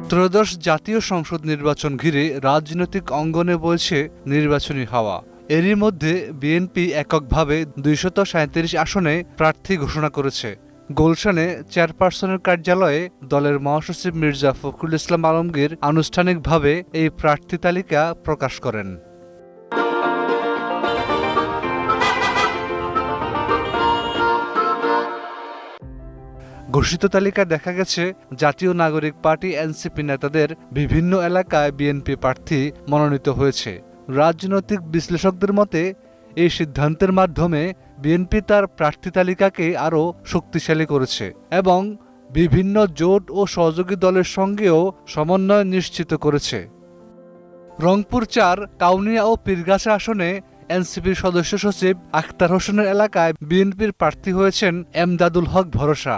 ত্রয়োদশ জাতীয় সংসদ নির্বাচন ঘিরে রাজনৈতিক অঙ্গনে বইছে নির্বাচনী হাওয়া। এরই মধ্যে বিএনপি এককভাবে ২৩৭ আসনে প্রার্থী ঘোষণা করেছে। গুলশানে চেয়ারপারসনের কার্যালয়ে দলের মহাসচিব মির্জা ফখরুল ইসলাম আলমগীর আনুষ্ঠানিকভাবে এই প্রার্থী তালিকা প্রকাশ করেন। ঘোষিত তালিকায় দেখা গেছে, জাতীয় নাগরিক পার্টি এনসিপি নেতাদের বিভিন্ন এলাকায় বিএনপি প্রার্থী মনোনীত হয়েছে। রাজনৈতিক বিশ্লেষকদের মতে এই সিদ্ধান্তের মাধ্যমে বিএনপি তার প্রার্থী তালিকাকে আরও শক্তিশালী করেছে এবং বিভিন্ন জোট ও সহযোগী দলের সঙ্গেও সমন্বয় নিশ্চিত করেছে। রংপুর ৪, কাউনিয়া ও পীরগাছা আসনে এনসিপির সদস্য সচিব আখতার হোসেনের এলাকায় বিএনপির প্রার্থী হয়েছেন এমদাদুল হক ভরসা।